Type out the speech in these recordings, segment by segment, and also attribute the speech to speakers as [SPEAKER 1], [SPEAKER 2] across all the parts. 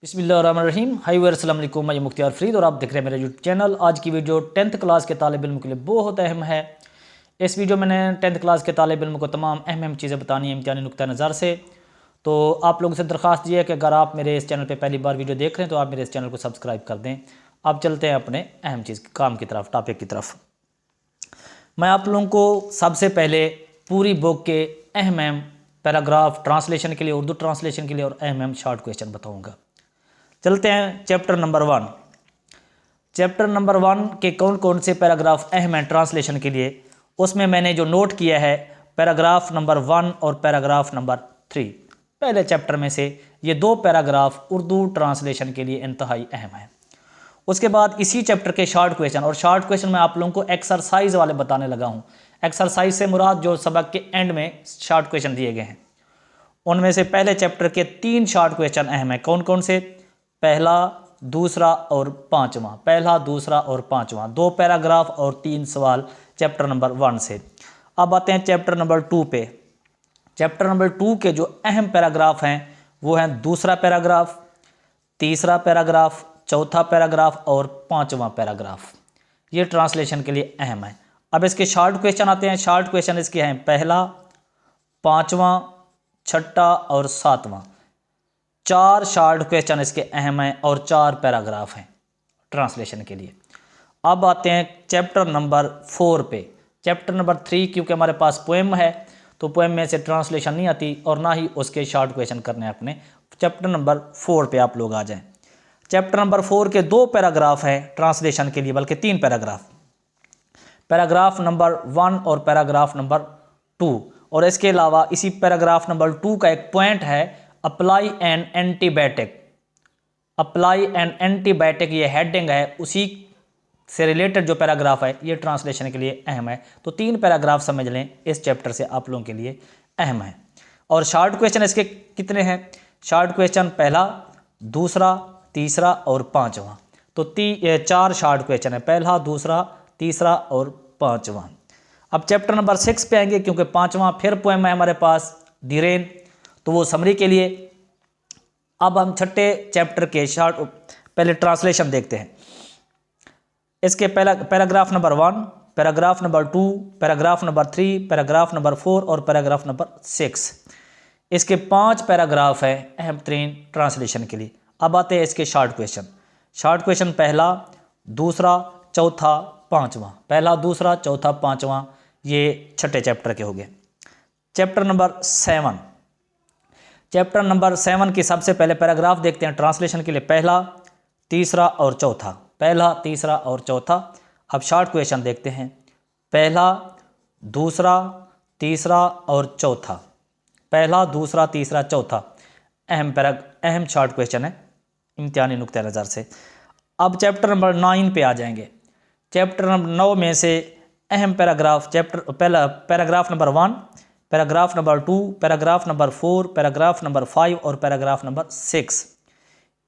[SPEAKER 1] बिस्मिल्लाहिर्रहमानिर्रहीम। हाई वर अस्सलाम वालेकुम, मैं मुख्तियार फरीद और आप देख रहे हैं मेरा यूट्यूब चैनल। आज की वीडियो 10th क्लास के तालिब इल्म के लिए बहुत अहम है। इस वीडियो में मैंने 10th क्लास के तालिब इल्म को तमाम अहम चीज़ें बतानी है इम्तिहानी नुक्ता नज़र से। तो आप लोगों से दरख्वास्त ये है कि अगर आप मेरे इस चैनल पर पहली बार वीडियो देख रहे हैं तो आप मेरे इस चैनल को सब्सक्राइब कर दें। अब चलते हैं अपने अहम चीज़ काम की तरफ, टॉपिक की तरफ। मैं आप लोगों को सबसे पहले पूरी बुक के अहम पैराग्राफ ट्रांसलेशन के लिए, उर्दू ट्रांसलेशन के लिए और अहम शॉर्ट क्वेश्चन बताऊँगा। चलते हैं चैप्टर नंबर 1। चैप्टर नंबर 1 के कौन कौन से पैराग्राफ अहम हैं ट्रांसलेशन के लिए, उसमें मैंने जो नोट किया है पैराग्राफ नंबर 1 और पैराग्राफ नंबर 3। पहले चैप्टर में से ये दो पैराग्राफ उर्दू ट्रांसलेशन के लिए इंतहाई अहम है। उसके बाद इसी चैप्टर के शॉर्ट क्वेश्चन, और शॉर्ट क्वेश्चन मैं आप लोगों को एक्सरसाइज वाले बताने लगा हूँ। एक्सरसाइज से मुराद जो सबक के एंड में शॉर्ट क्वेश्चन दिए गए हैं, उनमें से पहले चैप्टर के 3 शॉर्ट क्वेश्चन अहम है। कौन कौन से? पहला, दूसरा और पांचवा। पहला, दूसरा और पांचवा, 2 पैराग्राफ और 3 सवाल चैप्टर नंबर 1 से। अब आते हैं चैप्टर नंबर 2 पे। चैप्टर नंबर 2 के जो अहम पैराग्राफ हैं वो हैं दूसरा पैराग्राफ, तीसरा पैराग्राफ, चौथा पैराग्राफ और पांचवा पैराग्राफ। ये ट्रांसलेशन के लिए अहम है। अब इसके शॉर्ट क्वेश्चन आते हैं। शॉर्ट क्वेश्चन इसके हैं पहला, पांचवा, छठा और सातवां। 4 शॉर्ट क्वेश्चन इसके अहम हैं और 4 पैराग्राफ हैं ट्रांसलेशन के लिए। अब आते हैं चैप्टर नंबर 4 पे। चैप्टर नंबर 3 क्योंकि हमारे पास पोएम है तो पोएम में से ट्रांसलेशन नहीं आती और ना ही उसके शॉर्ट क्वेश्चन करने अपने। चैप्टर नंबर 4 पे आप लोग आ जाएं। चैप्टर नंबर 4 के 2 पैराग्राफ हैं ट्रांसलेशन के लिए, बल्कि 3 पैराग्राफ। पैराग्राफ नंबर 1 और पैराग्राफ नंबर 2। और इसके अलावा इसी पैराग्राफ नंबर 2 का एक पॉइंट है apply an antibiotic. Apply an antibiotic ये हेडिंग है, उसी से रिलेटेड जो पैराग्राफ है ये ट्रांसलेशन के लिए अहम है। तो 3 पैराग्राफ समझ लें इस चैप्टर से आप लोगों के लिए अहम है। और शॉर्ट क्वेश्चन इसके कितने हैं? शॉर्ट क्वेश्चन पहला, दूसरा, तीसरा और पांचवा। तो 4 शॉर्ट क्वेश्चन है, पहला, दूसरा, तीसरा और पांचवा। अब चैप्टर नंबर 6 पे आएंगे क्योंकि पांचवा फिर पोएम है हमारे पास धीरेन, तो वो समरी के लिए। अब हम छठे चैप्टर के शॉर्ट पहले ट्रांसलेशन देखते हैं। इसके पहला paragraph number 1, paragraph number 2, paragraph number 3, paragraph number 4 और पैराग्राफ नंबर 6। इसके 5 पैराग्राफ है अहम तरीन ट्रांसलेशन के लिए। अब आते हैं इसके शॉर्ट क्वेश्चन। शॉर्ट क्वेश्चन पहला, दूसरा, चौथा, पांचवा। पहला, दूसरा, चौथा, पांचवा, ये छठे चैप्टर के हो गए। Chapter number 7। चैप्टर नंबर 7 की सबसे पहले पैराग्राफ देखते हैं ट्रांसलेशन के लिए, पहला, तीसरा और चौथा। पहला, तीसरा और चौथा। अब शॉर्ट क्वेश्चन देखते हैं, पहला, दूसरा, तीसरा और चौथा। पहला, दूसरा, तीसरा, चौथा अहम शॉर्ट क्वेश्चन है इम्तिहानी नुक्ते नज़र से। अब चैप्टर नंबर 9 पे आ जाएंगे। चैप्टर नंबर 9 में से अहम पैराग्राफ, पहला paragraph number 1, paragraph number 2, paragraph number 4, paragraph number 5 और पैराग्राफ नंबर 6।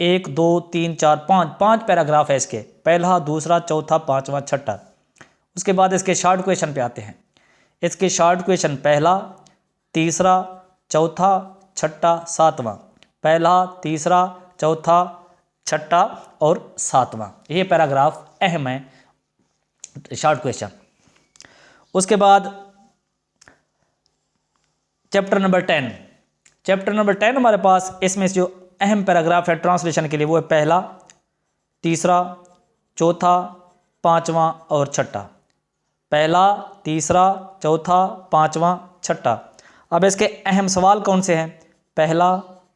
[SPEAKER 1] 1, 2, 3, 4, 5 पैराग्राफ है इसके, पहला, दूसरा, चौथा, पांचवा, छठा। उसके बाद इसके शॉर्ट क्वेश्चन पे आते हैं। इसके शॉर्ट क्वेश्चन पहला, तीसरा, चौथा, छठा, सातवां। पहला, तीसरा, चौथा, छठा और सातवां, ये पैराग्राफ अहम है शॉर्ट क्वेश्चन। उसके बाद चैप्टर नंबर 10। चैप्टर नंबर 10 हमारे पास, इसमें जो अहम पैराग्राफ है ट्रांसलेशन के लिए वो है पहला, तीसरा, चौथा, पांचवा और छठा। पहला, तीसरा, चौथा, पांचवा, छठा। अब इसके अहम सवाल कौन से हैं? पहला,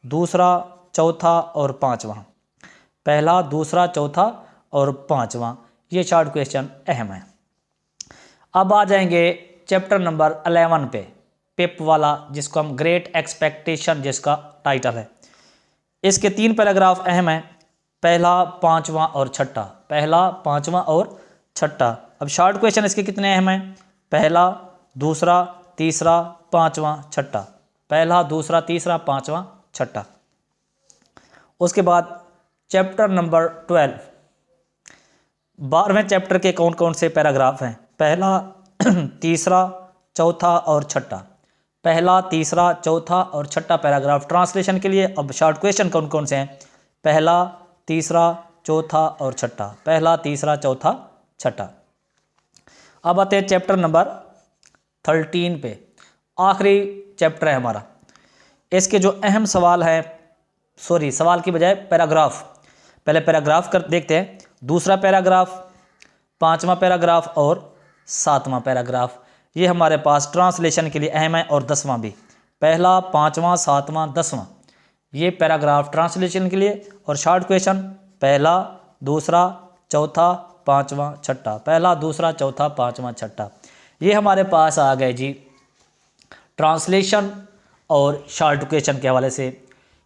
[SPEAKER 1] दूसरा, चौथा और पांचवा। पहला, दूसरा, चौथा और पांचवा, ये शॉर्ट क्वेश्चन अहम है। अब आ जाएंगे चैप्टर नंबर 11 पे, पिप वाला, जिसको हम ग्रेट एक्सपेक्टेशन जिसका टाइटल है। इसके 3 पैराग्राफ अहम हैं, पहला, पांचवा और छठा। पहला, पांचवा और छठा। अब शॉर्ट क्वेश्चन इसके कितने अहम हैं? पहला, दूसरा, तीसरा, पांचवा, छठा। पहला, दूसरा, तीसरा, पांचवा, छठा। उसके बाद चैप्टर नंबर 12, 12वें चैप्टर के कौन कौन से पैराग्राफ हैं? पहला, तीसरा, चौथा और छठा। पहला, तीसरा, चौथा और छठा पैराग्राफ ट्रांसलेशन के लिए। अब शॉर्ट क्वेश्चन कौन कौन से हैं? पहला, तीसरा, चौथा और छठा। पहला, तीसरा, चौथा, छठा। अब आते हैं चैप्टर नंबर 13 पे, आखिरी चैप्टर है हमारा। इसके जो अहम सवाल है, सॉरी सवाल की बजाय पैराग्राफ, पहले पैराग्राफ कर देखते हैं। दूसरा पैराग्राफ, पांचवा पैराग्राफ और सातवां पैराग्राफ, ये हमारे पास ट्रांसलेशन के लिए अहम है। और 10वां भी, पहला, पांचवा, सातवां, 10वां, ये पैराग्राफ ट्रांसलेशन के लिए। और शॉर्ट क्वेश्चन, पहला, दूसरा, चौथा, पांचवा, छठा। पहला, दूसरा, चौथा, पांचवा, छठा, ये हमारे पास आ गए जी ट्रांसलेशन और शॉर्ट क्वेश्चन के हवाले से।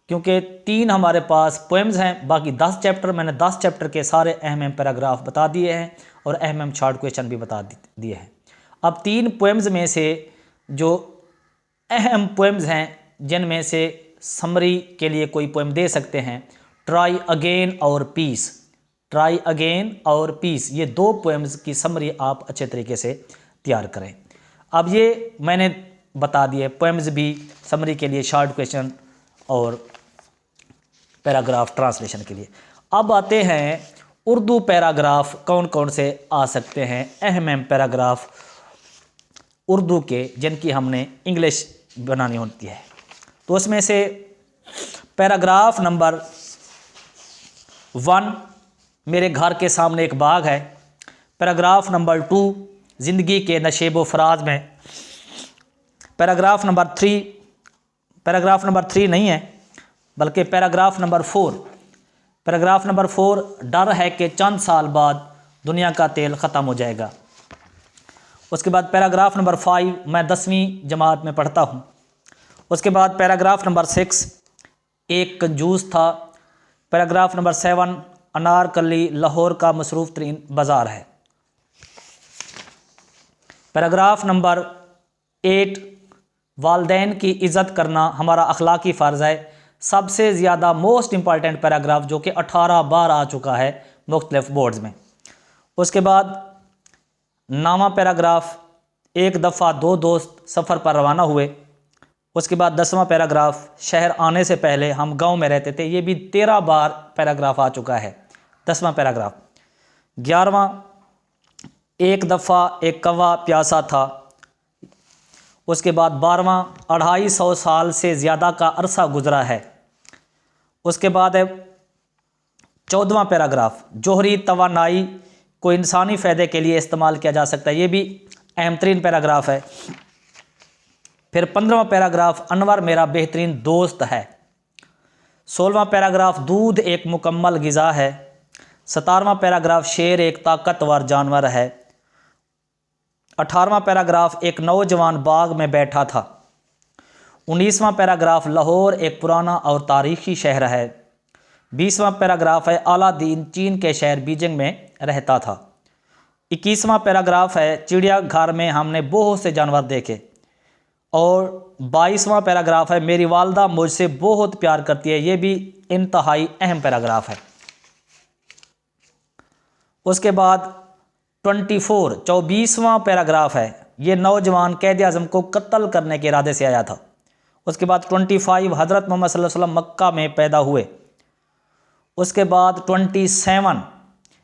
[SPEAKER 1] क्योंकि 3 हमारे पास पोएम्स हैं, बाकी 10 चैप्टर, मैंने 10 चैप्टर के सारे अहम पैराग्राफ बता दिए हैं और अहम शॉर्ट क्वेश्चन भी बता दिए हैं। अब 3 पोएम्स में से जो अहम पोएम्स हैं, जिनमें से समरी के लिए कोई पोएम दे सकते हैं, ट्राई अगेन और पीस, ट्राई अगेन और पीस, ये 2 पोएम्स की समरी आप अच्छे तरीके से तैयार करें। अब ये मैंने बता दिए पोएम्स भी, समरी के लिए, शॉर्ट क्वेश्चन और पैराग्राफ ट्रांसलेशन के लिए। अब आते हैं उर्दू पैराग्राफ कौन कौन से आ सकते हैं, अहम पैराग्राफ उर्दू के, जिनकी हमने इंग्लिश बनानी होती है। तो उसमें से पैराग्राफ नंबर 1, मेरे घर के सामने एक बाग है। पैराग्राफ नंबर 2, ज़िंदगी के नशेब व फराज में। पैराग्राफ नंबर 3, पैराग्राफ नंबर 3 नहीं है बल्कि पैराग्राफ नंबर 4, पैराग्राफ नंबर 4, डर है कि चंद साल बाद दुनिया का तेल ख़त्म हो जाएगा। उसके बाद पैराग्राफ नंबर 5, मैं 10वीं जमात में पढ़ता हूँ। उसके बाद पैराग्राफ नंबर 6, एक कंजूस था। पैराग्राफ नंबर 7, अनारकली लाहौर का मसरूफ़ तरीन बाज़ार है। पैराग्राफ नंबर 8, वालदैन की इज़्ज़त करना हमारा अखलाकी फ़र्ज़ है। सबसे ज़्यादा मोस्ट इम्पॉर्टेंट पैराग्राफ, जो कि 18 बार आ चुका है मुख्तलिफ बोर्ड्स में। उसके बाद 9वां पैराग्राफ, एक दफ़ा 2 दोस्त सफ़र पर रवाना हुए। उसके बाद 10वां पैराग्राफ, शहर आने से पहले हम गांव में रहते थे, ये भी 13 बार पैराग्राफ आ चुका है 10वां पैराग्राफ। 11वां, एक दफ़ा एक कौवा प्यासा था। उसके बाद 12वां, 250 साल से ज़्यादा का अरसा गुजरा है। उसके बाद है 14वां पैराग्राफ, जोहरी तवानाई को इंसानी फ़ायदे के लिए इस्तेमाल किया जा सकता है, ये भी अहम तरीन पैराग्राफ है। फिर 15वां पैराग्राफ, अनवर मेरा बेहतरीन दोस्त है। 16वां पैराग्राफ, दूध एक मुकम्मल ग़िज़ा है। 17वां पैराग्राफ, शेर एक ताकतवर जानवर है। 18वां पैराग्राफ, एक नौजवान बाग में बैठा था। 19वां पैराग्राफ, लाहौर एक पुराना और तारीख़ी शहर है। 20वां पैराग्राफ है, अलादीन चीन के शहर बीजिंग में रहता था। 21वां पैराग्राफ है, चिड़ियाघर में हमने बहुत से जानवर देखे। और 22वां पैराग्राफ है, मेरी वालदा मुझसे बहुत प्यार करती है, ये भी इंतहाई अहम पैराग्राफ है। उसके बाद 24वां पैराग्राफ है, ये नौजवान कैद आज़म को कत्ल करने के इरादे से आया था। उसके बाद 25, हज़रत मोहम्मद सल्लल्लाहु अलैहि वसल्लम मक्का में पैदा हुए। उसके बाद 27,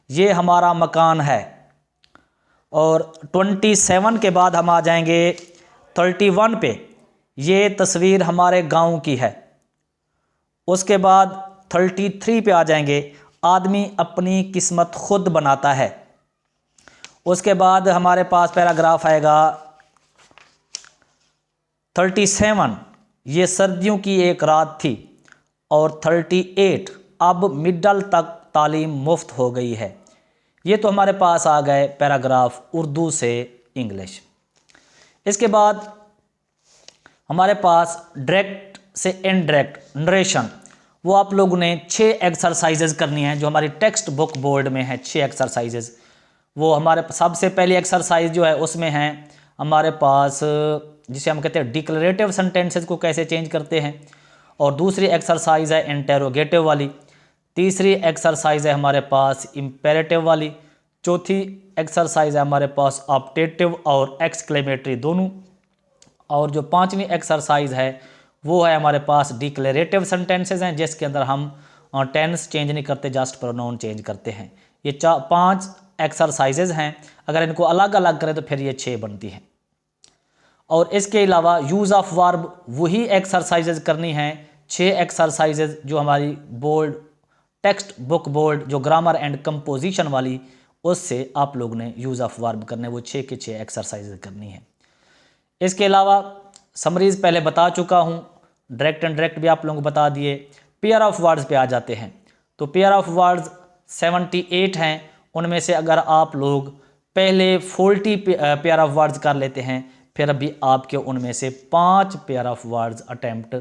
[SPEAKER 1] ये हमारा मकान है। और 27 के बाद हम आ जाएंगे 31 पे, ये तस्वीर हमारे गांव की है। उसके बाद 33 पे आ जाएंगे, आदमी अपनी किस्मत खुद बनाता है। उसके बाद हमारे पास पैराग्राफ आएगा 37, ये सर्दियों की एक रात थी। और 38, अब मिडल तक तालीम मुफ्त हो गई है। ये तो हमारे पास आ गए पैराग्राफ उर्दू से इंग्लिश। इसके बाद हमारे पास डायरेक्ट से इनडायरेक्ट नरेशन, वो आप लोगों ने 6 एक्सरसाइजेज करनी है, जो हमारी टेक्स्ट बुक बोर्ड में है 6 एक्सरसाइजेज। वो हमारे सबसे पहली एक्सरसाइज जो है उसमें है हमारे पास, जिसे हम कहते हैं डिक्लरेटिव सेंटेंसेस को कैसे चेंज करते हैं। और दूसरी एक्सरसाइज है इंटेरोगेटिव वाली। तीसरी एक्सरसाइज है हमारे पास इम्पेरेटिव वाली। चौथी एक्सरसाइज है हमारे पास ऑप्टेटिव और एक्सक्लेमेटरी दोनों। और जो 5वीं एक्सरसाइज है वो है हमारे पास डिक्लेरेटिव सेंटेंसेस हैं, जिसके अंदर हम टेंस चेंज नहीं करते, जस्ट प्रोनाउन चेंज करते हैं। ये 5 एक्सरसाइजेज हैं, अगर इनको अलग अलग करें तो फिर ये 6 बनती हैं। और इसके अलावा यूज़ ऑफ वर्ब वही एक्सरसाइजेज करनी है, 6 एक्सरसाइजेज जो हमारी बोर्ड टेक्स्ट बुक बोर्ड जो ग्रामर एंड कंपोजिशन वाली, उससे आप लोग ने यूज़ ऑफ वर्ब करने, वो 6 के 6 एक्सरसाइजेज करनी है। इसके अलावा समरीज पहले बता चुका हूँ, डायरेक्ट एंड डायरेक्ट भी आप लोगों को बता दिए। पेयर ऑफ वर्ड्स पे आ जाते हैं, तो पेयर ऑफ वर्ड्स 78 हैं, उनमें से अगर आप लोग पहले 40 पेयर ऑफ वर्ड्स कर लेते हैं, फिर भी आपके उनमें से 5 पेयर ऑफ वर्ड्स अटेम्प्ट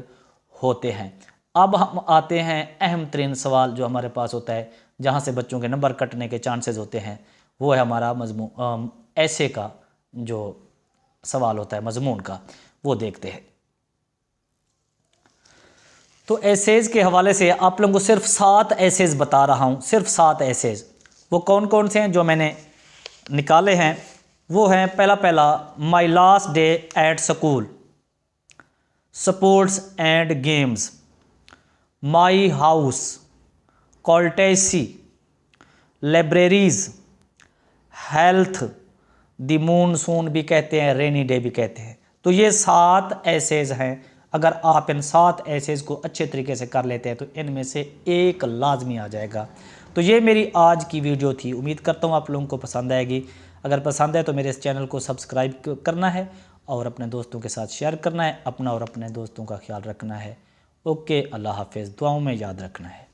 [SPEAKER 1] होते हैं। अब हम आते हैं अहम तरीन सवाल जो हमारे पास होता है, जहाँ से बच्चों के नंबर कटने के चांसेस होते हैं, वो है हमारा मजमून ऐसे का जो सवाल होता है मजमून का, वो देखते हैं। तो एसेज के हवाले से आप लोगों को सिर्फ 7 एसेज बता रहा हूँ, सिर्फ 7 एसेज। वो कौन कौन से हैं जो मैंने निकाले हैं, वो हैं पहला my last day at school, sports and games, my house, courtesy, libraries, health, the monsoon भी कहते हैं, रेनी डे भी कहते हैं। तो ये 7 एसेज हैं, अगर आप इन 7 एसेज को अच्छे तरीके से कर लेते हैं तो इनमें से एक लाजमी आ जाएगा। तो ये मेरी आज की वीडियो थी, उम्मीद करता हूँ आप लोगों को पसंद आएगी। अगर पसंद है तो मेरे इस चैनल को सब्सक्राइब करना है और अपने दोस्तों के साथ शेयर करना है, अपना और अपने दोस्तों का ख्याल रखना है। ओके, अल्लाह हाफिज़, दुआओं में याद रखना है।